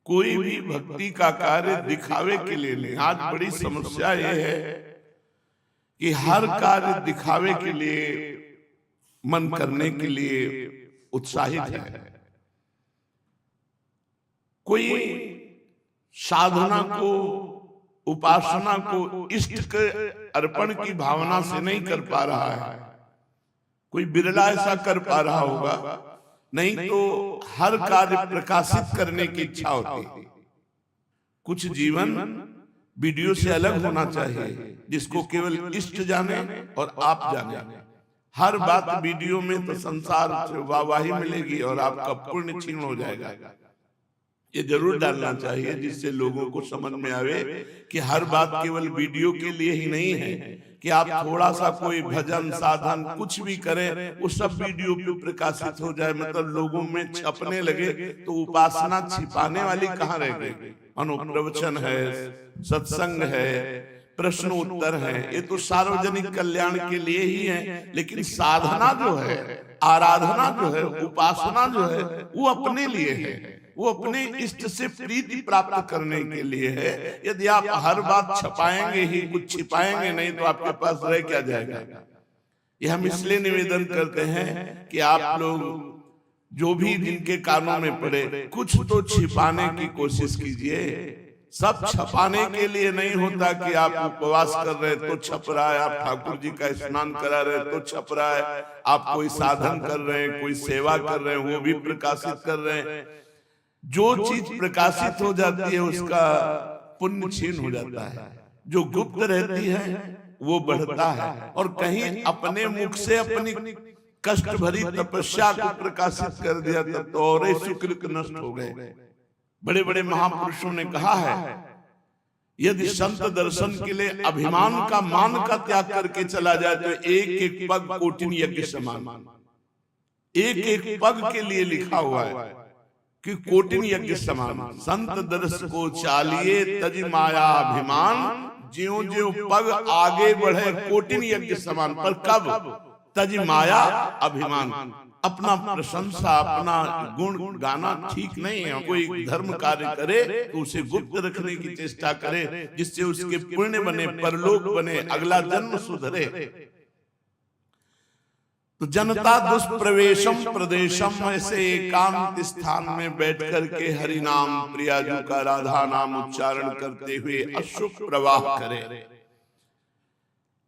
कोई भी भक्ति का कार्य दिखावे के लिए नहीं। आज बड़ी समस्या यह है कि हर कार्य दिखावे के लिए, मन करने के लिए उत्साहित है। कोई साधना को, उपासना को इष्ट के अर्पण की भावना से नहीं कर पा रहा है। कोई बिरला ऐसा कर पा रहा होगा, नहीं तो हर कार्य प्रकाशित करने की इच्छा होती है। कुछ जीवन वीडियो से अलग होना चाहिए, जिसको केवल इष्ट जाने और आप जाने। हर बात वीडियो में तो संसार से वाहवाही मिलेगी और आपका पुण्य छीन हो जाएगा। ये जरूर डालना चाहिए, जिससे लोगों को समझ में आवे कि हर बात केवल वीडियो के लिए ही नहीं है कि आप थोड़ा सा कोई भजन साधन कुछ भी करें, वो सब वीडियो पे प्रकाशित हो जाए, मतलब लोगों में छपने लगे, तो उपासना छिपाने वाली कहाँ रह गई। अनुप्रवचन है, सत्संग है, प्रश्न उत्तर है, ये तो सार्वजनिक कल्याण के लिए ही है। लेकिन साधना जो है, आराधना जो है, उपासना जो है, वो अपने लिए है, वो अपने इष्ट से प्रीति प्राप्त करने के लिए है। यदि आप हर बात छपाएंगे ही, कुछ छिपाएंगे नहीं, तो आपके पास रह क्या जाएगा। ये हम इसलिए निवेदन करते हैं कि आप लोग जो भी जिनके कानों में पड़े, कुछ तो छिपाने की कोशिश कीजिए। सब छपाने के लिए नहीं होता कि आप उपवास कर रहे तो छप रहा है, आप ठाकुर जी का स्नान करा रहे तो छप रहा है, आप कोई साधन कर रहे हैं, कोई सेवा कर रहे हैं, वो भी प्रकाशित कर रहे हैं। जो चीज प्रकाशित हो जाती है उसका पुण्य क्षीण हो जाता है, जो गुप्त रहती है वो बढ़ता है। और कहीं अपने मुख से अपनी कष्ट भरी तपस्या को प्रकाशित कर दिया तब तो और सुकृत नष्ट हो गए। बड़े बड़े महापुरुषों ने कहा है, यदि संत दर्शन के लिए अभिमान का, मान का त्याग करके चला जाए तो एक एक पग कोटिन यज्ञ समान। एक एक पग के लिए लिखा हुआ है कि कोटिन यज्ञ समान। संत दर्श को चालिए तज माया अभिमान, ज्यों ज्यों पग आगे बढ़े कोटिन यज्ञ समान। पर कब? तज माया अभिमान। अपना प्रशंसा, अपना गुण गाना ठीक नहीं है। कोई धर्म कार्य करे तो उसे गुप्त रखने की चेष्टा करे, जिससे उसके पुण्य बने, परलोक बने, अगला जन्म सुधरे। तो जनता दुष्प्रवेशम प्रदेशम, ऐसे एकांत स्थान में बैठ करके हरि नाम, प्रियाजू का राधा नाम उच्चारण करते हुए अश्रु प्रवाह करे।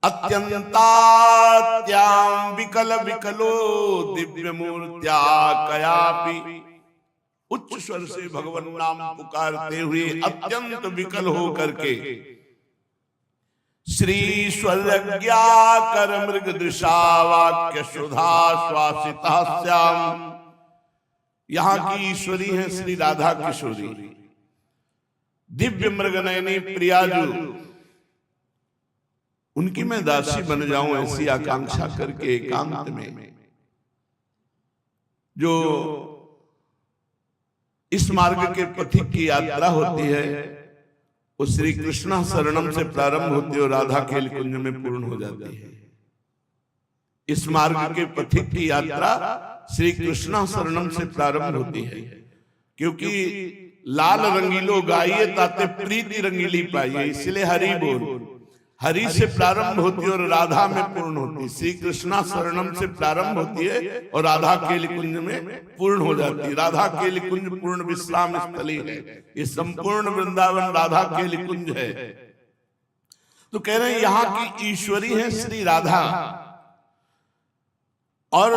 अत्यंतात्यां विकल विकलो दिव्य मूर्त्या कयापि, उच्च स्वर से भगवान नाम पुकारते हुए अत्यंत विकल हो करके श्री स्वर्ज्ञा कर मृग दृशा वाक्य सुधा श्वासिता श्याम। यहाँ की ईश्वरी है श्री राधा किशोरी, दिव्य मृग नयनी प्रियाजू। उनकी मैं दासी बन जाऊं ऐसी आकांक्षा करके एकांत में जो इस मार्ग के पथिक की यात्रा होती है, वो श्री कृष्ण शरणम से प्रारंभ होती है और राधा खेल कुंज में पूर्ण हो जाती है। इस मार्ग के पथिक की यात्रा श्री कृष्ण शरणम से प्रारंभ होती है, क्योंकि लाल रंगीलो गाइए ताते प्रीति रंगीली पाइए, इसलिए हरि बोल। हरि से प्रारंभ होती है और राधा में पूर्ण होती है। श्री कृष्णा शरणम से प्रारंभ होती है और राधा केल कुंज में पूर्ण हो जाती है। राधा केल कुंज पूर्ण विश्राम स्थली है, ये संपूर्ण वृंदावन राधा केल कुंज है। तो कह रहे हैं यहाँ की ईश्वरी है श्री राधा, और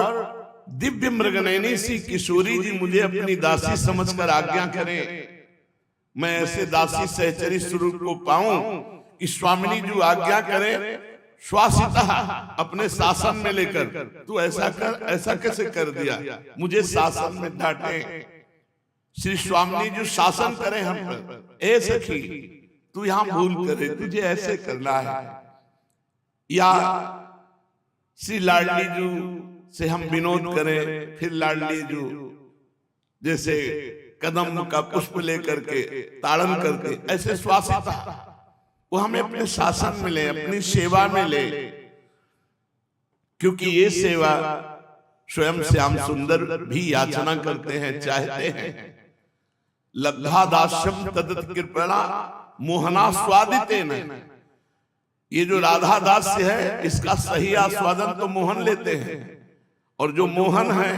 दिव्य मृगनयनी सी किशोरी जी मुझे अपनी दासी समझकर आज्ञा करें, मैं ऐसे दासी सहचरी स्वरूप को पाऊं कि स्वामिनी जी आज्ञा करे, श्वासिता अपने शासन में लेकर, तू ऐसा कर, ऐसा कैसे कर दिया, मुझे शासन में डांटे। श्री स्वामिनी जी शासन करे हम पर, ए सखी तू यहां भूल करे, तुझे ऐसे करना है। या श्री लाडली जी से हम विनोद करें, फिर लाडली जी जैसे कदम का पुष्प लेकर के ताड़न करके, ऐसे श्वासिता वो हमें अपने शासन में ले, अपनी सेवा में ले, क्योंकि ये सेवा स्वयं श्याम सुंदर भी याचना करते हैं, चाहते हैं। लब्धा दास्यम तदत कृपणा मोहना स्वादितेन। ये जो राधा दास्य है इसका सही आस्वादन तो मोहन लेते हैं, और जो मोहन है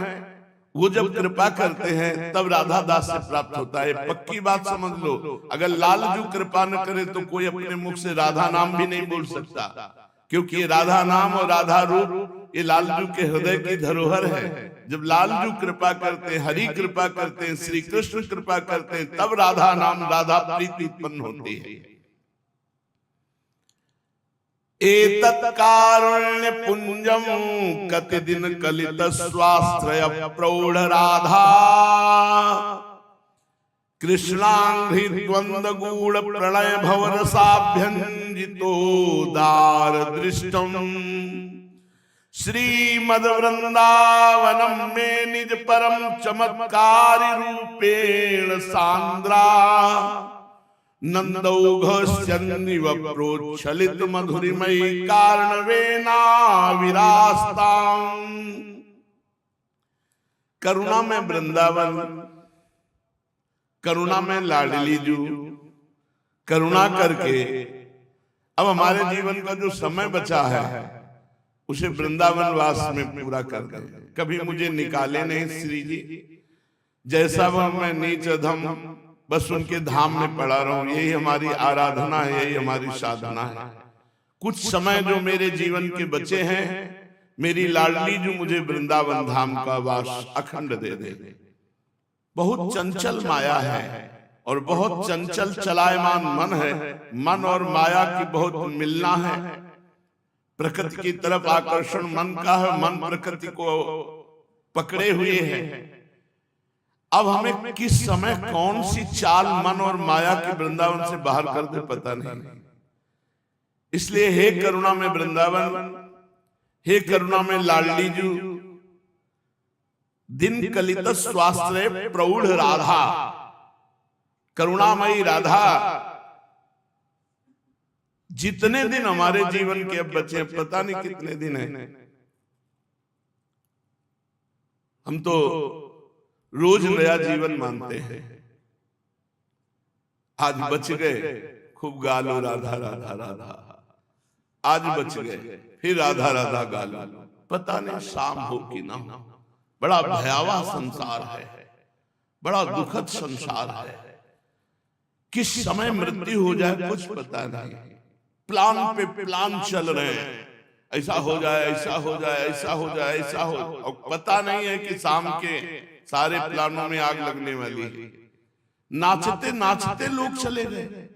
वो जब कृपा करते हैं तब राधा दास से प्राप्त होता है। पक्की बात समझ लो, अगर लालजू कृपा न करे तो कोई अपने मुख से राधा नाम भी नहीं बोल सकता, क्योंकि ये राधा नाम और राधा रूप ये लालजू के हृदय की धरोहर है। जब लालजू कृपा करते हैं, हरि कृपा करते हैं, श्री कृष्ण कृपा करते हैं, तब राधा नाम राधा प्रीति उत्पन्न होती है। एतत् कारुण्य पुंजम कति दिन कलित स्वाश्रय प्रौढ़ राधा कृष्णांघ्रि द्वंद गूढ़ प्रणय भवरसाभ्यंजितो दार दृष्टम श्रीमद वृंदावनम में निज परम चमत्कारी रूपेण सांद्रा नंदौघस्यन्निव प्रोच्छलित मधुरिमयी कारणवेना विरास्तां। करुणा में वृंदावन, करुणा में लाडली जू, करुणा करके अब हमारे जीवन का जो समय बचा है उसे वृंदावन वास में पूरा कर दे। कभी मुझे निकाले नहीं श्री जी, जैसा वह मैं नीच अधम बस उनके धाम में पड़ा रहूं, यही हमारी आराधना है, यही हमारी साधना है। कुछ समय जो मेरे जीवन के बचे हैं, मेरी लाडली जो मुझे वृंदावन धाम का वास अखंड दे दे। बहुत चंचल माया है और बहुत चंचल चलायमान मन है। मन और माया की बहुत मिलना है। प्रकृति की तरफ आकर्षण मन का है, मन प्रकृति को पकड़े हुए है। अब हमें किस समय कौन सी चाल मन और माया के वृंदावन से बाहर कर दे पता नहीं। इसलिए हे करुणा में वृंदावन, हे करुणा में लाडली जू, दिन कलित स्वाश्रय प्रौढ़ राधा, करुणामयी राधा, जितने दिन हमारे जीवन के अब बचे, पता नहीं कितने दिन है। हम तो रोज नया जीवन मानते हैं। आज बच गए, खूब गालो राधा राधा राधा, आज बच गए फिर राधा राधा गालो, पता नहीं शाम हो कि ना हो। बड़ा भयावह संसार है, बड़ा दुखद संसार है। किस समय मृत्यु हो जाए कुछ पता नहीं। प्लान पे प्लान चल रहे हैं, ऐसा हो जाए, ऐसा हो जाए, ऐसा हो जाए, ऐसा हो, और पता नहीं है कि शाम के सारे प्लानों में आग लगने वाली है। नाचते नाचते लोग चले गए,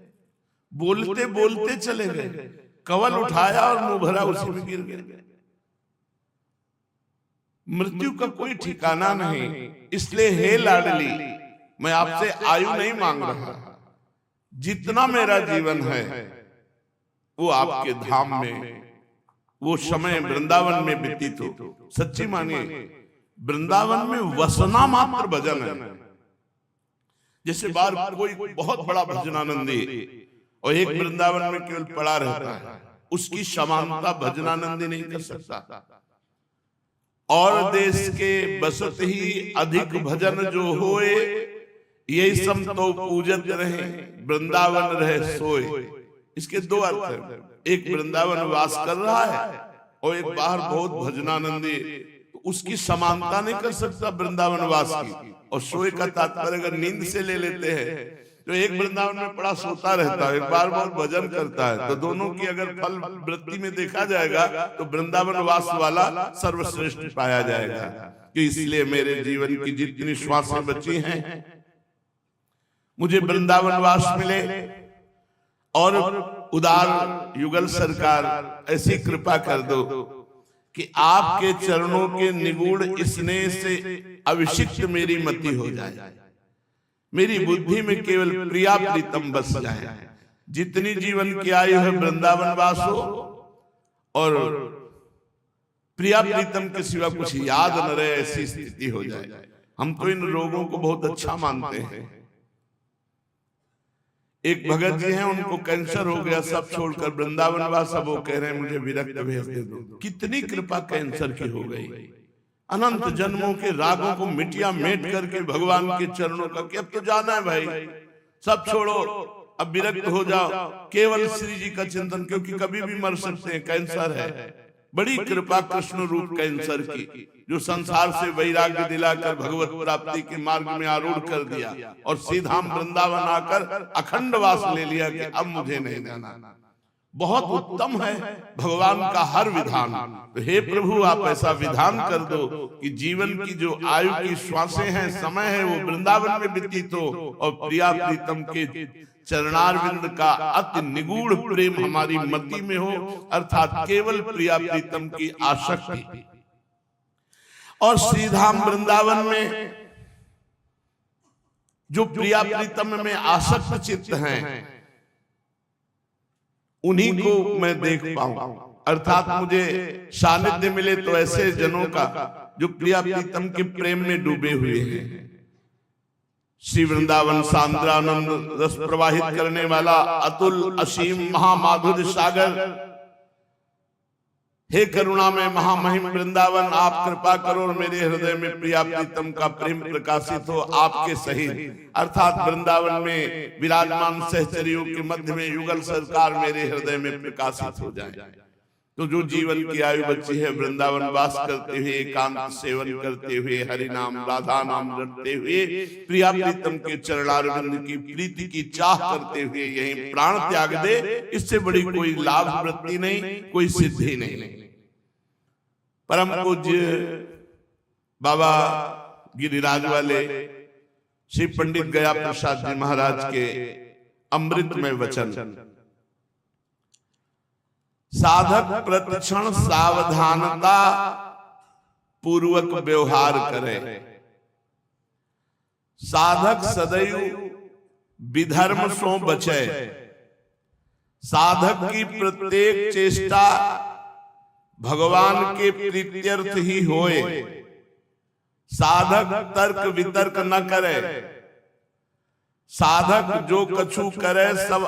बोलते बोलते चले गए, कवल उठाया और मुंह भरा उसी में गिर गए। मृत्यु का कोई ठिकाना नहीं। इसलिए हे लाडली, मैं आपसे आयु नहीं मांग रहा, जितना मेरा जीवन है वो आपके धाम में, वो समय वृंदावन में व्यतीत हो। सच्ची मानिए, वृंदावन में वसना मात्र भजन है। जैसे बार कोई बहुत बड़ा भजनानंदी और एक वृंदावन में केवल पड़ा रहता है, उसकी समानता भजनानंदी नहीं कर सकता। और देश के बसत ही अधिक भजन जो होए, यही सम तो पूजत रहे, वृंदावन रहे सोए। इसके दो अर्थ हैं। एक वृंदावन वास कर रहा है और एक बाहर बहुत भजनानंदी, तो उसकी समानता नहीं कर सकता वृंदावन वास की। और सोए का तात्पर्य अगर नींद से ले लेते हैं तो एक वृंदावन में पड़ा सोता रहता है, एक बार बहुत भजन करता है, तो दोनों की अगर फल वृत्ति में देखा जाएगा तो वृंदावन वास वाला सर्वश्रेष्ठ पाया जाएगा। कि इसलिए मेरे जीवन की जितनी श्वासें बची हैं मुझे वृंदावन वास मिले, और उदार युगल सरकार ऐसी कृपा कर दो कि आपके चरणों के निगूढ़ स्नेह से अभिषिक्त मेरी मति हो जाए, मेरी बुद्धि में केवल प्रिया प्रीतम बस जाए। जितनी जीवन की आयु है वृंदावन वास हो और प्रिया प्रीतम के सिवा कुछ याद न रहे, ऐसी स्थिति हो जाए। हम तो इन रोगों को बहुत अच्छा मानते हैं। एक भगत जी हैं, उनको कैंसर हो गया, सब छोड़कर वृंदावन वास, अब वो कह रहे हैं मुझे विरक्त भेज दे दो। कितनी कृपा कैंसर की हो गई। अनंत जन्मों के रागों को मिटिया मेट करके भगवान के चरणों का कि अब तो जाना है भाई, सब छोड़ो, अब विरक्त हो जाओ, केवल श्री जी का चिंतन, क्योंकि कभी भी मर सकते हैं, कैंसर है। बड़ी कृपा कृष्ण रूप कैंसर की, जो संसार से वैराग्य दिलाकर भगवत प्राप्ति के मार्ग में आरूढ़ कर दिया और सीधाम वृंदावन आकर अखंड वास ले लिया कि अब मुझे नहीं जाना। बहुत उत्तम है भगवान का हर विधान। तो हे प्रभु, आप ऐसा विधान कर दो कि जीवन की जो आयु की श्वासें हैं, समय है, वो वृंदावन में व्यतीत हो और प्रिया प्रीतम के चरणारविंद का अति निगूढ़ प्रेम हमारी मति में हो, अर्थात केवल प्रिया प्रीतम की आसक्ति। और श्रीधाम वृंदावन में जो प्रिया प्रीतम में आसक्त चित्त हैं, उन्हीं को मैं देख पाऊं, अर्थात मुझे सानिध्य मिले तो ऐसे जनों का जो प्रिया प्रीतम के प्रेम में डूबे हुए हैं। श्री वृंदावन सांद्रानंद रस प्रवाहित करने वाला अतुल असीम महामाधुर्य सागर, हे करुणा में महामहिम वृंदावन, आप कृपा करो और मेरे हृदय में प्रिया प्रीतम का प्रेम प्रकाशित हो आपके सहित, अर्थात वृंदावन में विराजमान सहचरियों के मध्य में युगल सरकार मेरे हृदय में प्रकाशित हो जाए। तो जो जीवन की आयु बची है वृंदावन वास करते हुए, एकांत सेवन करते हुए, हरि नाम राधा नाम रटते हुए, प्रिया प्रीतम के चरणारविंद की प्रीति की चाह करते हुए यहीं प्राण त्याग दे, इससे बड़ी कोई लाभ वृत्ति नहीं, कोई सिद्धि नहीं। परम पूज्य बाबा गिरिराज वाले श्री पंडित गया प्रसाद जी महाराज के अमृतमय वचन, साधक प्रतिक्षण सावधानता पूर्वक व्यवहार करे, साधक सदैव विधर्म सो बचे, साधक की प्रत्येक चेष्टा भगवान के प्रीत्यर्थ ही होए, साधक तर्क वितर्क न करे, साधक जो कछु करे सब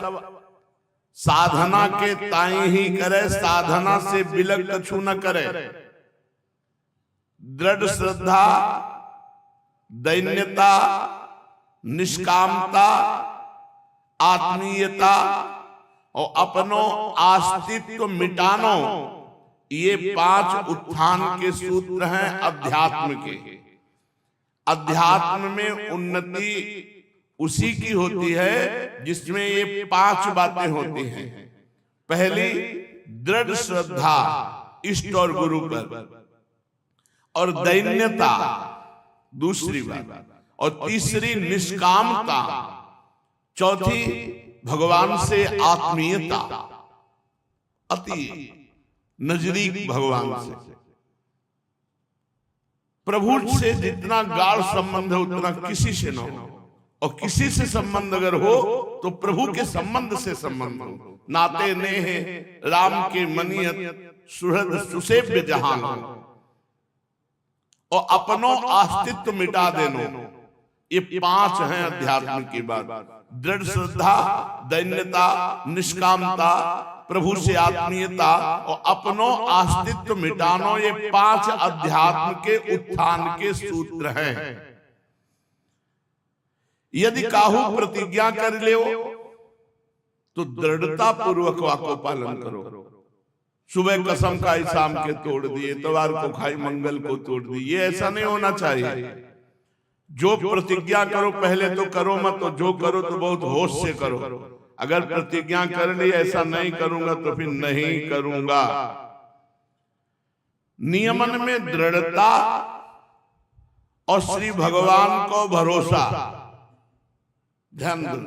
साधना के ताई ही करे, साधना से बिलक कछु न करे, दृढ़ श्रद्धा, दैन्यता, निष्कामता, आत्मीयता और अपनों अस्तित्व मिटानो, ये 5 उत्थान के सूत्र हैं अध्यात्म के। अध्यात्म में उन्नति उसी की होती है जिसमें ये 5 बातें होती हैं। पहली, दृढ़ श्रद्धा इष्ट और गुरु पर, और दैन्यता दूसरी बात, और तीसरी निष्कामता, चौथी भगवान से आत्मीयता, अति नजदीक भगवान से। प्रभु से जितना गाढ़ संबंध है उतना किसी से न हो, और किसी से संबंध अगर हो तो प्रभु के संबंध से संबंध हो। नाते नेह राम के मनियत सुहृद सुसेव्य जहान, और अपनों अस्तित्व मिटा देनो, ये 5 हैं अध्यात्म की बात। दृढ़ श्रद्धा, दैन्यता, निष्कामता, प्रभु से आत्मीयता और अपनों अस्तित्व मिटानो, ये 5 अध्यात्म के उत्थान के सूत्र हैं। यदि काहू प्रतिज्ञा कर ले तो दृढ़ता पूर्वक वाको पालन करो। सुबह कसम खाई शाम के तोड़ दिए, इतवार को खाई मंगल को तोड़ दी, ये ऐसा नहीं होना चाहिए। जो प्रतिज्ञा करो पहले तो करो मत, और जो करो तो बहुत होश से करो। अगर प्रतिज्ञा कर ली ऐसा नहीं करूंगा तो फिर नहीं करूंगा। नियमन में दृढ़ता और श्री भगवान को भरोसा, ध्यान दो।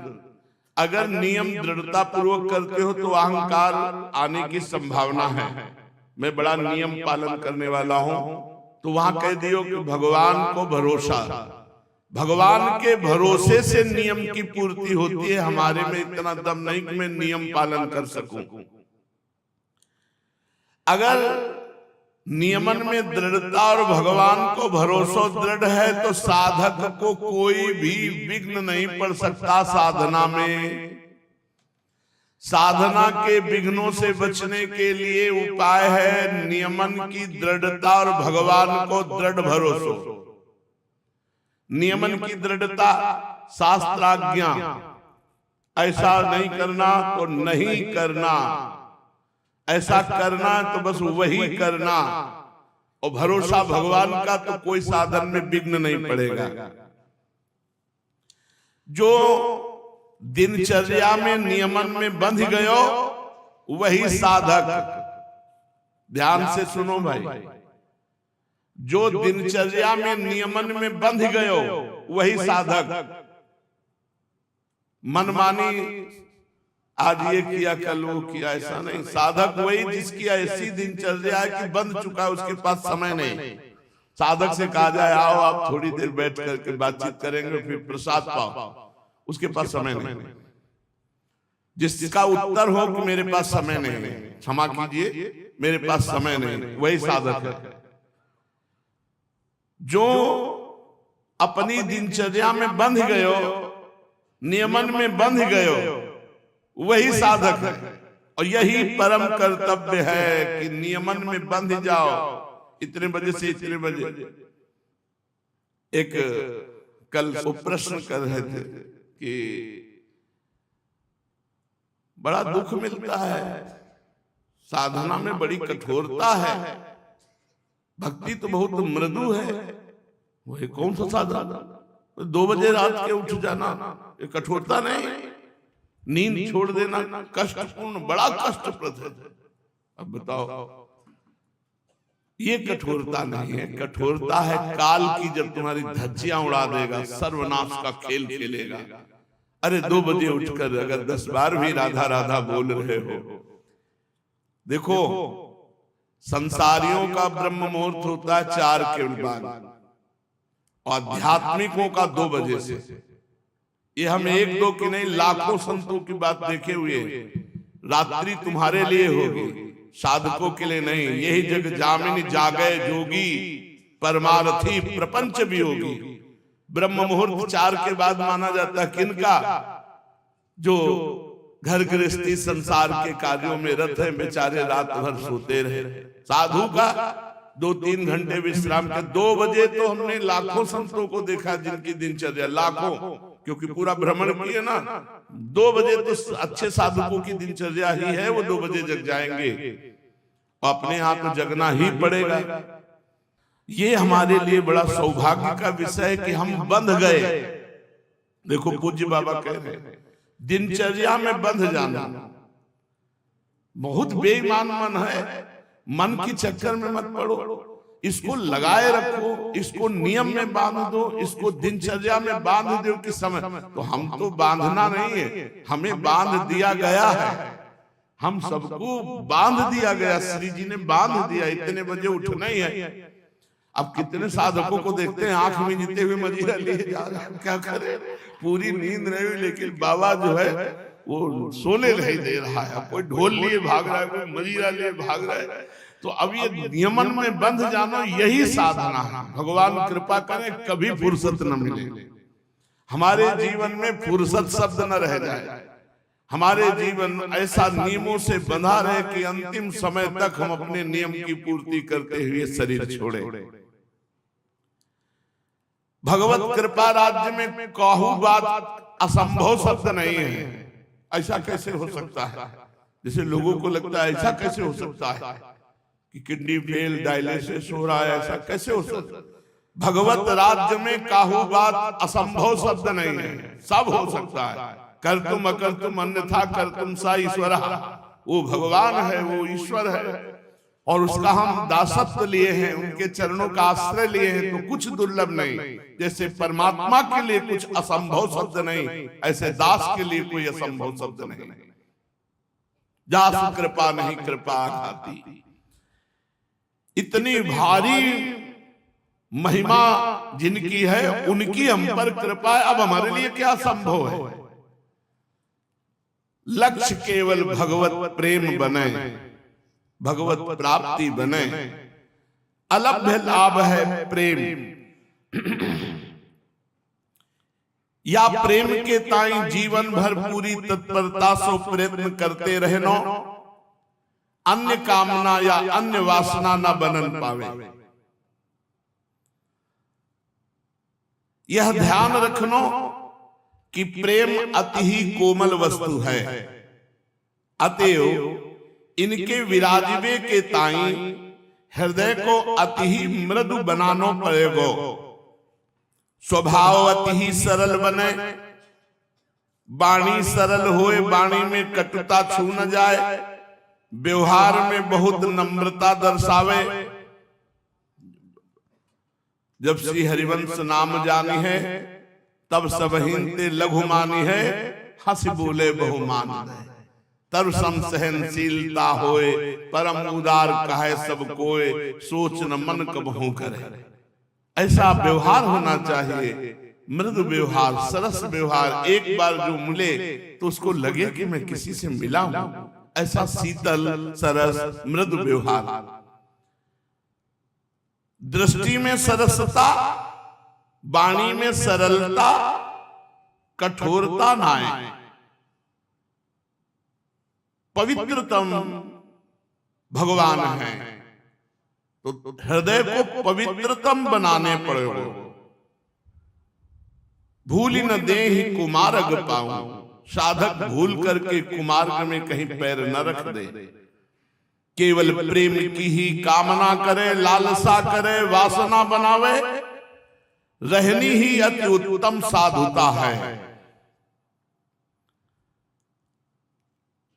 अगर नियम दृढ़ता पूर्वक करते हो तो अहंकार आने की संभावना है। मैं बड़ा नियम पालन करने वाला हूं, तो वहां कह दियो कि भगवान को भरोसा। भगवान के भरोसे से नियम की पूर्ति होती है। हमारे में इतना दम नहीं कि मैं नियम पालन कर सकूं। अगर नियमन में दृढ़ता और भगवान को भरोसा दृढ़ है तो साधक को कोई भी विघ्न नहीं पड़ सकता साधना में। साधना के विघ्नों से बचने के लिए उपाय है नियमन की दृढ़ता और भगवान को दृढ़ भरोसा। नियमन की दृढ़ता, शास्त्राज्ञा, ऐसा नहीं करना तो नहीं करना, ऐसा करना तो बस वही करना, और भरोसा भगवान का, तो कोई साधन में विघ्न नहीं पड़ेगा। जो दिनचर्या में नियमन में बंध गयो वही साधक। ध्यान से सुनो भाई, जो दिनचर्या में नियमन में बंध गयो वही साधक। मनमानी आज ये किया कल वो किया, ऐसा नहीं। साधक वही जिसकी ऐसी दिनचर्या है कि बंध चुका है, उसके पास समय नहीं। साधक से कहा जाए आओ आप थोड़ी देर बैठ करके बातचीत करेंगे फिर प्रसाद पाओ, उसके पास समय नहीं। जिसका उत्तर हो कि मेरे पास समय नहीं, क्षमा कीजिए मेरे पास समय नहीं, वही साधक है। जो अपनी दिनचर्या में बंध गयो, नियमन में बंध गयो, वही साधक है। और यही परम कर्तव्य है कि नियमन में बंध जाओ, इतने बजे से इतने बजे। एक कल वो प्रश्न कर रहे थे कि बड़ा दुख मिलता है, साधना में बड़ी कठोरता है, भक्ति तो बहुत मृदु है, वही कौन सा साधना? 2 बजे रात के उठ जाना ये कठोरता नहीं, नींद छोड़ देना कष्टपूर्ण, बड़ा कष्टप्रद है। अब बताओ, ये कठोरता नहीं है। कठोरता है काल की, जब तुम्हारी धज्जियां उड़ा देगा, सर्वनाश का खेल खेलेगा। अरे 2 बजे उठकर अगर 10 बार भी राधा राधा बोल रहे हो, देखो संसारियों का ब्रह्म मुहूर्त होता है 4 के बाद, आध्यात्मिकों का 2 बजे से। ये हम 1-2 की नहीं, लाखों संतों की बात देखे हुए। रात्रि तुम्हारे लिए होगी, साधकों के लिए नहीं। यही जग जामिनी जागे जोगी, परमार्थी प्रपंच भी होगी। ब्रह्म मुहूर्त 4 के बाद माना जाता है किनका? जो घर गृहस्थी संसार के कार्यों में रत है, बेचारे रात भर सोते रहे। साधु का 2-3 घंटे विश्राम के 2 बजे तो हमने लाखों संतों को देखा जिनकी दिनचर्या, लाखों, क्योंकि पूरा भ्रमण किए ना। 2 बजे तो अच्छे साधकों की दिनचर्या ही है, वो 2 बजे जग जाएंगे। अपने आप तो जगना ही पड़ेगा। ये हमारे लिए बड़ा सौभाग्य का विषय है कि हम बंध गए। देखो पूज्य बाबा कह रहे हैं दिनचर्या में बंध जाना बहुत बेईमान मन है। मन की चक्कर में मत पड़ो, इसको लगाए रखो, इसको नियम में बांध दो, इसको दिनचर्या में बांध दो कि समय। तो हम तो बांधना नहीं है, हमें बांध दिया गया है, हम सबको बांध दिया गया। श्री जी ने बांध दिया, इतने बजे उठना ही है। अब कितने साधकों को देखते हैं आंख में जीते हुए मजीरा लिए जा रहे हैं, क्या करे, पूरी नींद नहीं हुई लेकिन बाबा जो है वो सोने नहीं दे रहा है। कोई ढोल लिए भाग रहा है, कोई मजीरा लिए भाग रहा है। तो अब ये नियमन में बंध जाना यही साधना है। भगवान कृपा करें कभी फुर्सत न मिले, हमारे जीवन में फुर्सत शब्द न रह जाए, हमारे जीवन ऐसा नियमों से बंधा रहे कि अंतिम समय तक हम अपने नियम की पूर्ति करते हुए शरीर छोड़े। भगवत कृपा राज्य में कहू बात असंभव शब्द नहीं है। ऐसा कैसे हो सकता है? जैसे लोगों को लगता है ऐसा कैसे हो सकता है कि किडनी फेल, डायलिसिस हो रहा है, ऐसा कैसे हो सकता है? भगवत राज्य में काहू बात असंभव शब्द नहीं है, सब हो सकता है। कर तुम अकर तुम अन्यथा कर तुम सा ईश्वर। वो भगवान है, वो ईश्वर है और उसका हम दासत्व लिए हैं, उनके चरणों का आश्रय लिए हैं, तो कुछ दुर्लभ नहीं। जैसे परमात्मा के लिए कुछ असंभव शब्द नहीं, ऐसे दास के लिए कोई असंभव शब्द नहीं। दास कृपा नहीं कृपा खाती। इतनी भारी महिमा जिनकी है उनकी हम पर कृपा है। अब हमारे लिए क्या संभव है? लक्ष्य केवल भगवत प्रेम बने, भगवत प्राप्ति बने, अलभ्य लाभ है प्रेम। या प्रेम के ताई जीवन भर पूरी तत्परता से प्रयत्न करते रहनो, अन्य कामना या अन्य वासना न बनन पावे। यह ध्यान रखनो कि प्रेम अति ही कोमल वस्तु है, अतएव इनके विराजिवे के ताई हृदय को अति ही मृदु बनानो पड़ेगो। स्वभाव अति ही सरल बने, वाणी सरल होए, वाणी में कटुता छू न जाए, व्यवहार में बहुत नम्रता दर्शावे। जब श्री हरिवंश नाम जानी है, तब सब हिंते लघु मानी है, हंस बोले बहुमान है। तब सम सहनशीलता होए, परम उदार कहे सब कोय, सोच न मन कबहू करे। ऐसा व्यवहार होना चाहिए, मृदु व्यवहार, सरस व्यवहार। एक बार जो मिले तो उसको लगे कि मैं किसी से मिला हूं, ऐसा शीतल सरस मृदु व्यवहार। दृष्टि में सरसता, वाणी में सरलता, कठोरता नाए। पवित्रतम भगवान है, तो हृदय को पवित्रतम बनाने पड़ेगा। भूल न देहि कुमार्ग पाऊं, साधक भूल करके कुमार्ग में कहीं पैर न रख दे। केवल प्रेम की ही कामना करे, लालसा करे, वासना बनावे, रहनी ही अति उत्तम साधुता है।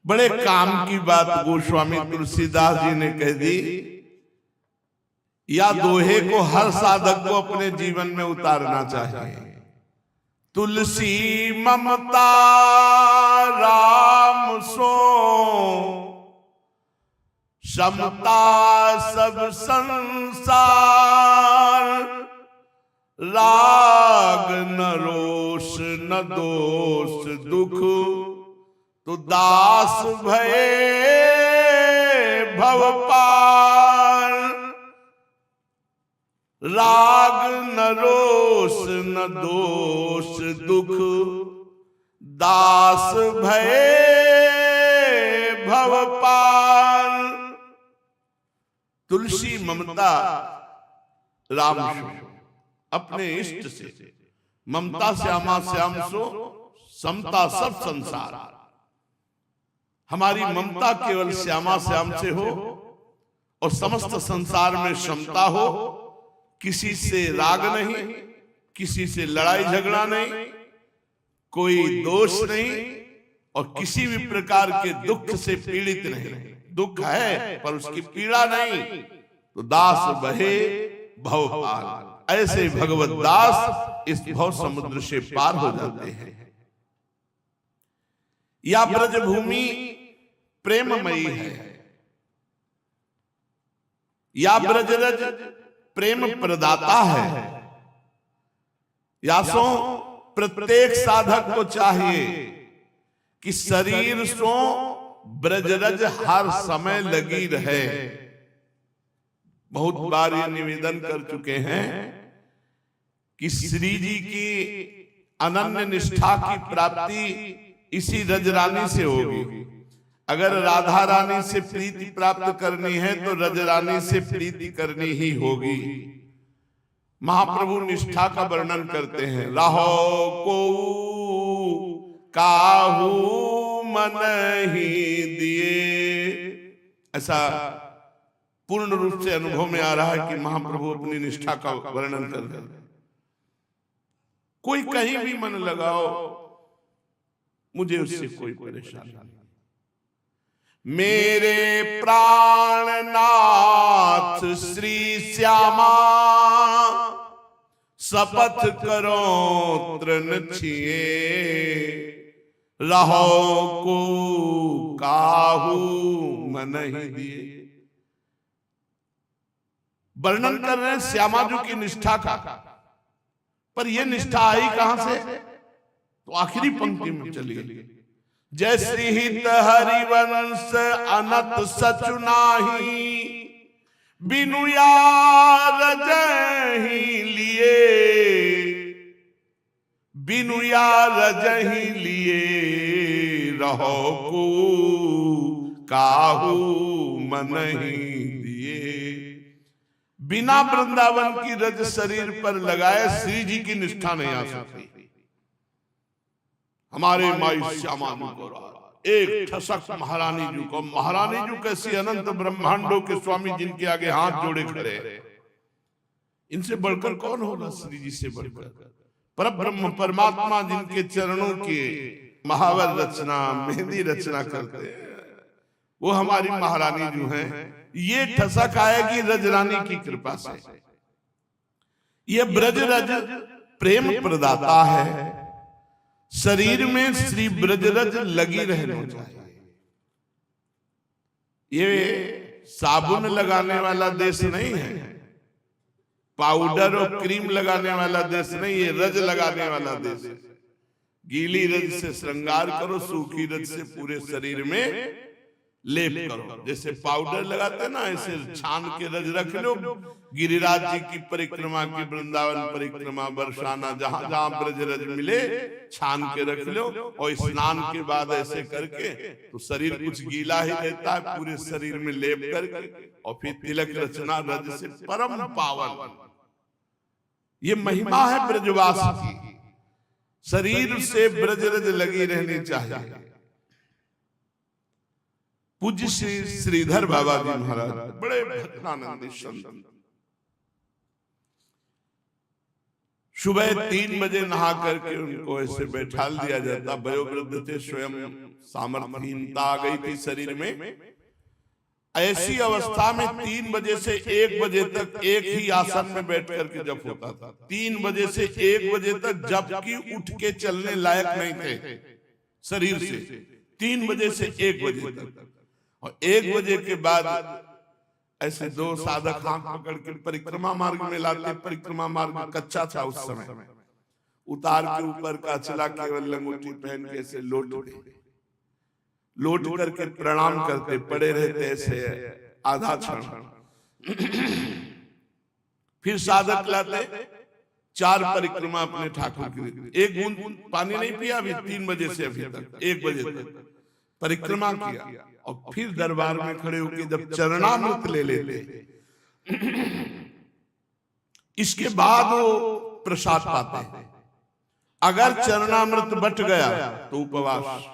बड़े काम की बात गोस्वामी तुलसीदास जी ने कह दी। या दोहे को हर साधक को अपने जीवन में उतारना चाहिए। तुलसी ममता राम सो, समता सब संसार, राग न रोष न दोष दुख, तो दास भये भव पार। राग न रोष न दोष दुख, दास भये भव पार। तुलसी ममता राम सो, अपने इष्ट से, ममता श्यामा श्याम सो, समता सब संसार। हमारी ममता केवल श्यामा श्याम से हो और समस्त संसार में समता हो। किसी से राग नहीं, किसी से लड़ाई झगड़ा नहीं, कोई दोष नहीं, और किसी भी प्रकार के दुख से पीड़ित नहीं। दुख है पर उसकी पीड़ा नहीं, तो दास बहे भव पार। ऐसे भगवत दास इस भव समुद्र से पार हो जाते हैं। या ब्रजभूमि प्रेममयी है, या ब्रजरज प्रेम प्रदाता है। यासो प्रत्येक साधक को चाहिए कि शरीर सो ब्रजरज हर समय लगी रहे। बहुत बार ये निवेदन कर चुके हैं कि श्री जी की अनन्य निष्ठा की प्राप्ति इसी रजरानी से होगी। अगर राधा रानी से प्रीति प्राप्त करनी है तो रजरानी से प्रीति करनी ही होगी। महाप्रभु निष्ठा का वर्णन करते हैं। राहो को काहू मन ही दिए, ऐसा पूर्ण रूप से अनुभव में आ रहा है कि महाप्रभु अपनी निष्ठा का वर्णन कर रहे हैं। कोई कहीं भी मन लगाओ, मुझे उससे कोई परेशानी नहीं। मेरे प्राणनाथ श्री श्यामा, शपथ करो तृण छिए, रहो को काहू मन ही दिए। वर्णन कर रहे हैं श्यामा जी की निष्ठा का, पर यह निष्ठा आई कहां से? तो आखिरी पंक्ति में चलिए। जय श्री हित हरिवंश अनत सचु नाही, बिनु यार जहि लिए, बिनुया रजही लिए रहो को काहू मनहि दिए। बिना वृंदावन की रज शरीर पर लगाए श्री जी की निष्ठा नहीं आ सकती। हमारे माई श्यामा जी को एक ठसक महारानी जी को, महारानी जी कैसी अनंत ब्रह्मांडों के स्वामी जिनके आगे हाथ जोड़े खड़े, इनसे बढ़कर कौन होगा? श्री जी से बढ़कर परब्रह्म परमात्मा जिनके चरणों की महावर रचना, मेहंदी रचना करते हैं, वो हमारी महारानी जो हैं। ये ठसक आएगी रजरानी की कृपा से। ये ब्रज रज प्रेम प्रदाता है, शरीर में श्री ब्रजरज लगी रहना चाहिए। ये साबुन लगाने वाला देश नहीं है, पाउडर और क्रीम लगाने वाला देश नहीं, ये रज लगाने वाला देश है। गीली रज से श्रृंगार करो, सूखी रज से पूरे शरीर में लेप करो। जैसे पाउडर लगाते हैं ना, ऐसे छान के रज रख लो। गिरिराज जी की परिक्रमा की, वृंदावन परिक्रमा, बरसाना, जहां जहां ब्रज रज मिले छान के रख लो। और स्नान के बाद ऐसे करके तो शरीर कुछ गीला ही रहता है, पूरे शरीर में लेप करके और फिर तिलक रचना रज से परम पावन। ये महिमा है ब्रजवास की। शरीर से ब्रज रज लगी रहनी चाहिए। पूज्य श्री श्रीधर बाबा जी महाराज बड़े भक्तानंदी संत, सुबह 3 बजे नहा करके उनको ऐसे बैठाल दिया जाता। वयोवृद्ध थे, स्वयं सामर्थ्यहीनता आ गई थी शरीर में। ऐसी अवस्था में 3 बजे से 1 बजे तक एक ही आसन में बैठ करके जप होता था। 3 बजे से 1 बजे तक जबकि उठ के चलने लायक नहीं थे शरीर से। 3 बजे से 1 बजे तक, और 1 बजे के बाद ऐसे 2 साधक हाथ पकड़ के परिक्रमा मार्ग में लाते। परिक्रमा मार्ग कच्चा था उस समय, उतार के ऊपर का चला केवल लंगोटी पहन के ऐसे लौट करके प्रणाम करते, पड़े रहते ऐसे आधा क्षण। फिर साधक लाते 4 परिक्रमा अपने ठाकुर की। 1 बूंद पानी नहीं पिया अभी 3 बजे से अभी तक 1 बजे तक परिक्रमा किया। और फिर दरबार में खड़े होकर जब चरणामृत ले लेते, इसके बाद वो प्रसाद पाते हैं। अगर चरणामृत बट गया तो उपवास।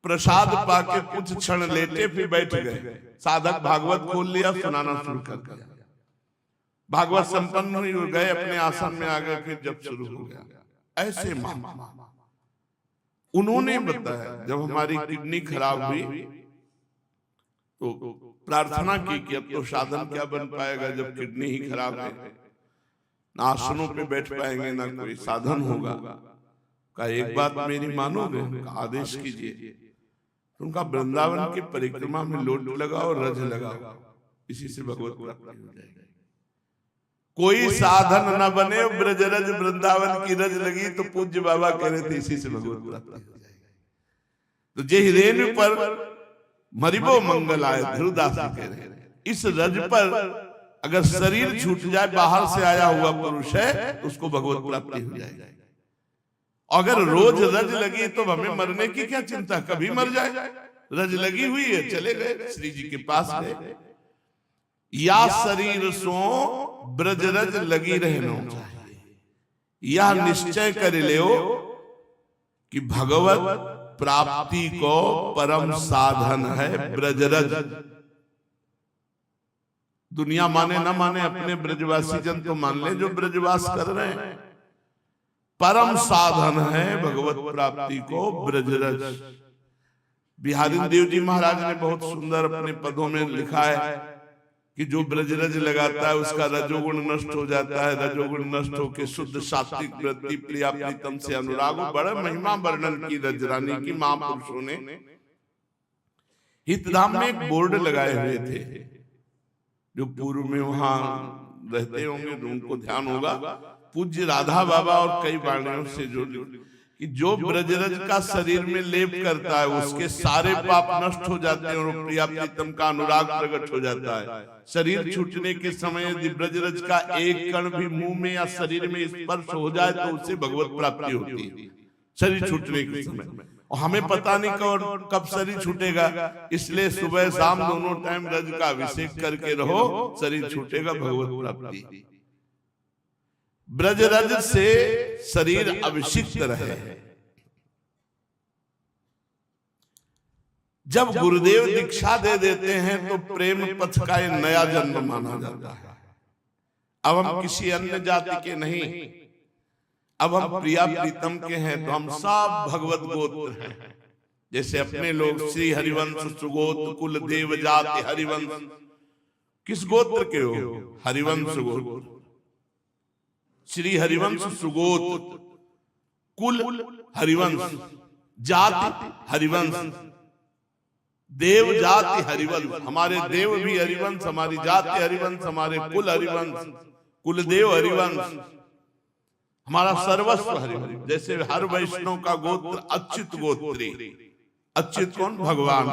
प्रसाद पाके कुछ क्षण लेटे फिर बैठ गए। साधक भागवत खोल लिया, सुनाना शुरू कर दिया। भागवत संपन्न हुई, गए अपने आसन में आ गए, फिर जब शुरू हो गया। ऐसे उन्होंने बताया जब हमारी किडनी खराब हुई तो प्रार्थना की कि अब तो साधन क्या बन पाएगा जब किडनी ही खराब है, ना आसनों पे बैठ पाएंगे ना कोई साधन होगा। का एक बात मेरी मानोगे? आदेश कीजिए। उनका वृंदावन की परिक्रमा में लोट लगाओ, रज लगाओ, इसी से भगवत प्राप्ति हो जाएगी। कोई साधन न बने, ब्रज रज वृंदावन की रज लगी तो पूज्य बाबा कह रहे थे इसी से भगवत प्राप्ति हो जाएगी। तो जे रेणु पर मरिबो मंगल आए, ध्रुवदास कह रहे हैं। इस रज पर अगर शरीर छूट जाए, बाहर से आया हुआ पुरुष है, तो उसको भगवत प्राप्ति हो जाएगी। अगर रोज रज लगी तो हमें मरने की क्या चिंता, कभी मर जाए। रज लगी हुई है, चले गए श्री जी के पास गए। या शरीर सो ब्रजरज लगी रहना चाहिए। यह निश्चय कर लियो कि भगवत प्राप्ति को परम साधन है ब्रजरज। दुनिया माने ना माने, अपने ब्रजवासी जन तो मान ले जो ब्रजवास कर रहे हैं। परम साधन है भगवत प्राप्ति को ब्रजरज। बिहारी देव जी महाराज ने बहुत सुंदर अपने पदों में लिखा है कि जो ब्रजरज लगाता है उसका रजोगुण नष्ट हो जाता है। रजोगुण नष्ट होकर शुद्ध सात्विक वृत्ति, प्रिया प्रीतम से अनुराग। बड़ा महिमा वर्णन की रजरानी की महापुरुषों ने। हितधाम में एक बोर्ड लगाए हुए थे, जो पूर्व में वहां रहते होंगे तो उनको ध्यान होगा। पूज्य राधा बाबा और कई वाणियों से जो कि जो ब्रजरज का शरीर में लेप करता है उसके सारे पाप नष्ट हो जाते हैं और प्रिया प्रीतम का अनुराग प्रकट हो जाता है। शरीर छूटने के समय यदि ब्रजरज का एक कण भी मुंह में या शरीर में स्पर्श हो जाए तो उससे भगवत प्राप्ति होती है शरीर छूटने के समय। और हमें पता नहीं कब शरीर छूटेगा, इसलिए सुबह शाम दोनों टाइम रज का अभिषेक करके रहो, शरीर छूटेगा भगवत प्राप्ति। ब्रजरज से शरीर अभिषिक्त रहे। जब गुरुदेव दीक्षा दे देते हैं तो प्रेम पथ का एक नया जन्म माना जाता है। अब हम किसी अन्य जाति के नहीं, अब हम प्रिया प्रीतम के हैं, तो हम सब भगवत गोत्र हैं। जैसे अपने लोग श्री हरिवंश सुगोत्र कुल देव जाति हरिवंश, किस गोत्र के हो? हरिवंश गोत्र। श्री हरिवंश सुगोत्र, कुल हरिवंश, जाति हरिवंश, देव जाति हरिवंश। हमारे देव भी हरिवंश, हमारी जाति हरिवंश, हमारे कुल हरिवंश, कुलदेव हरिवंश, हमारा सर्वस्व हरिवंश। जैसे हर वैष्णव का गोत्र अच्युत गोत्री। अच्युत कौन? भगवान।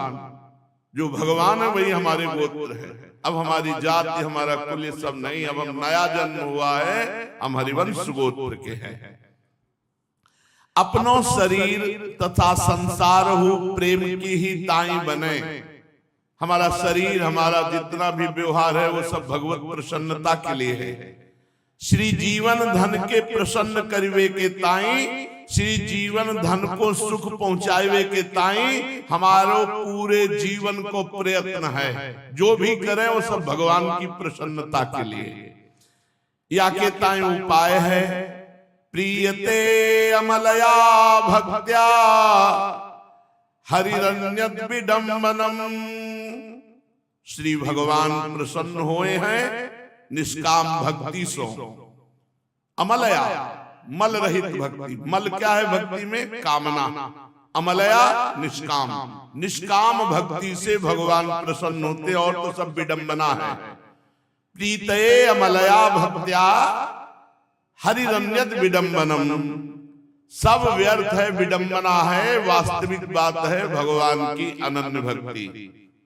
जो भगवान है वही हमारे गोत्र है। अब हमारी जाति हमारा कुल ये सब नहीं, अब हम नया जन्म हुआ है, हम हरिवंश गोत्र के हैं। अपनो शरीर तथा संसार हो प्रेम की ही ताई बने। हमारा शरीर हमारा जितना भी व्यवहार है वो सब भगवत प्रसन्नता के लिए है। श्री जीवन धन के प्रसन्न करिवे के ताई, श्री जीवन धन को सुख पहुंचावे के ताई हमारो पूरे जीवन को प्रयत्न है। जो भी करें वो सब भगवान की प्रसन्नता के लिए। या के ताई उपाय है प्रियते अमलया भक्त्या हरिरन्यत विडम्बनम। श्री भगवान प्रसन्न हुए हैं निष्काम भक्ति सो। अमलया मल रहित भक्ति। मल क्या है भक्ति में? कामना। अमलया निष्काम, निष्काम भक्ति से भगवान प्रसन्न होते, और तो सब विडंबना है। प्रीतये अमलया भक्त्या हरिरन्यत विडंबनम। सब व्यर्थ है, विडंबना है, वास्तविक बात है भगवान की अनन्य भक्ति।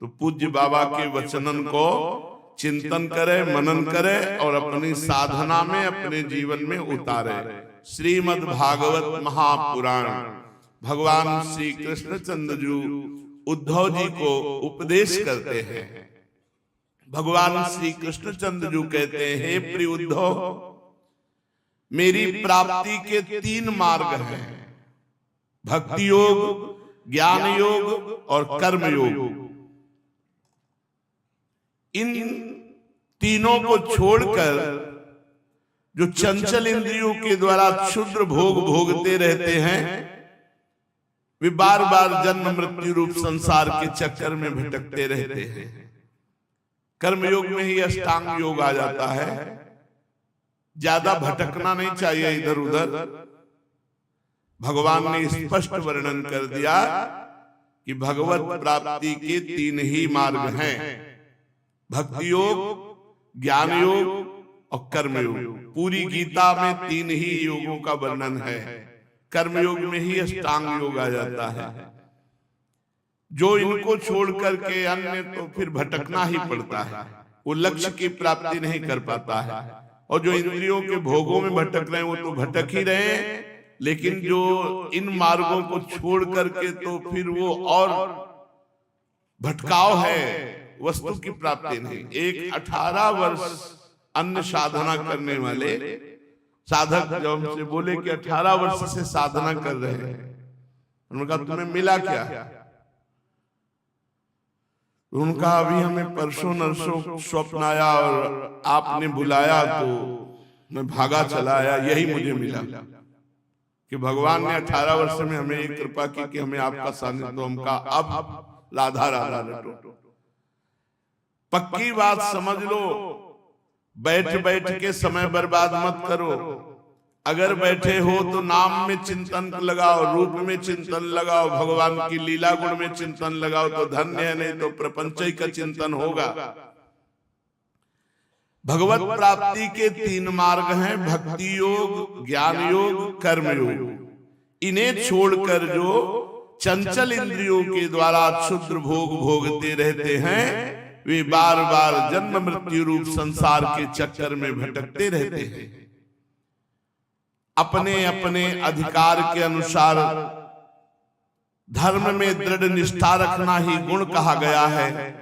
तो पूज्य बाबा के वचनन को चिंतन करे, मनन करे और अपनी साधना में अपने जीवन में उतारे। श्रीमद् भागवत महापुराण। भगवान श्री कृष्णचंद्र जी उद्धव जी को उपदेश करते हैं। भगवान श्री कृष्णचंद्र जी कहते हैं, हे प्रिय उद्धव, मेरी प्राप्ति के 3 मार्ग हैं, भक्ति योग, ज्ञान योग और कर्म योग। इन तीनों को छोड़कर जो चंचल इंद्रियों के द्वारा क्षुद्र भोग भोगते रहते हैं, वे बार बार जन्म मृत्यु रूप संसार के चक्कर में भटकते रहते हैं। कर्मयोग में ही अष्टांग योग आ जाता है। ज्यादा भटकना नहीं चाहिए इधर उधर। भगवान ने स्पष्ट वर्णन कर दिया कि भगवत प्राप्ति के 3 ही मार्ग हैं, भक्ति योग, ज्ञान योग और कर्म योग। पूरी गीता में 3 ही योगों का वर्णन है। कर्म योग में ही अष्टांग योग आ जाता है। जो इनको छोड़ करके अन्य, तो फिर भटकना ही पड़ता है, वो लक्ष्य की प्राप्ति नहीं कर पाता है। और जो इंद्रियों के भोगों में भटक रहे हैं वो तो भटक ही रहे, लेकिन जो इन मार्गों को छोड़ करके तो फिर वो और भटकाव है, वस्तु की प्राप्ति नहीं। एक 18 वर्ष अन्य साधना करने वाले साधक जब हमसे बोले कि 18 वर्ष से साधना कर रहे हैं, उन्होंने कहा तुम्हें मिला क्या? उनका अभी हमें परसों नरसों स्वप्न आया और आपने बुलाया तो मैं भागा चला आया, यही मुझे मिला कि भगवान ने 18 वर्ष में हमें एक कृपा की कि हमें आपका सानिध्य। तो हमका अब राधा राधा रटो। पक्की बात समझ लो, बैठ बैठ के समय बर्बाद मत करो। अगर बैठे हो तो नाम में चिंतन लगाओ, रूप में चिंतन लगाओ, भगवान की लीला गुण में चिंतन लगाओ तो धन्य है, नहीं तो प्रपंच का चिंतन होगा। भगवत प्राप्ति के 3 मार्ग हैं, भक्ति योग, ज्ञान योग, कर्म योग। इन्हें छोड़कर जो चंचल इंद्रियों के द्वारा क्षुद्र भोग भोगते रहते हैं, वे बार बार जन्म मृत्यु रूप संसार के चक्कर में भटकते रहते हैं। अपने अपने अधिकार के अनुसार धर्म में दृढ़ निष्ठा रखना ही गुण कहा गया है।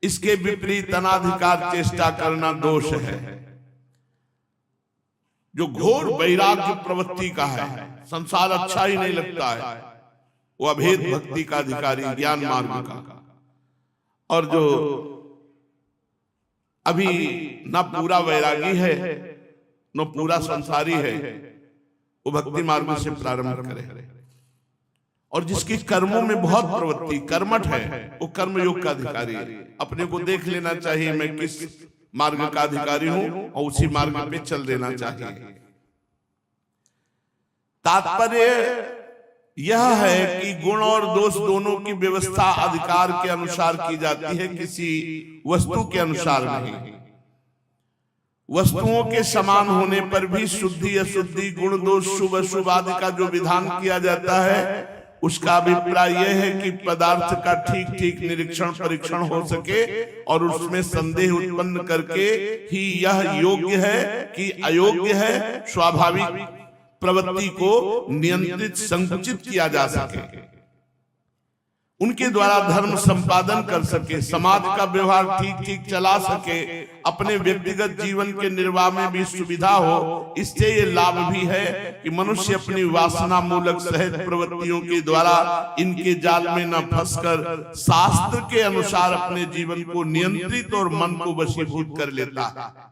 इसके विपरीत अनाधिकार चेष्टा करना दोष है। जो घोर वैराग्य प्रवृत्ति का है, संसार अच्छा ही नहीं लगता है, वो अभेद भक्ति का अधिकारी, ज्ञान मार्ग का। और जो अभी न पूरा वैरागी है न पूरा संसारी है, वो भक्ति मार्ग से प्रारंभ करे। और जिसकी कर्मों में बहुत प्रवृत्ति, कर्मठ है, वो कर्म योग का अधिकारी है। अपने को देख लेना चाहिए मैं किस मार्ग का अधिकारी हूं और उसी मार्ग पे चल देना चाहिए। तात्पर्य यह है कि गुण और दोष दोनों की व्यवस्था अधिकार के अनुसार की जाती है, किसी वस्तु के अनुसार नहीं। वस्तुओं के समान होने पर भी शुद्धि अशुद्धि, गुण दोष, शुभ अशुभ आदि का जो विधान किया जाता है, उसका अभिप्राय यह है कि पदार्थ का ठीक ठीक निरीक्षण परीक्षण हो सके और उसमें संदेह उत्पन्न करके ही यह योग्य है कि अयोग्य है, स्वाभाविक प्रवृत्ति को नियंत्रित संकुचित किया जा सके, उनके द्वारा धर्म संपादन कर सके, समाज का व्यवहार ठीक ठीक चला सके, अपने व्यक्तिगत जीवन के निर्वाह में भी सुविधा हो। इससे ये लाभ भी है कि मनुष्य अपनी वासना मूलक सहज प्रवृत्तियों के द्वारा इनके जाल में न फंसकर शास्त्र के अनुसार अपने जीवन को नियंत्रित और मन को वशीभूत कर लेता है।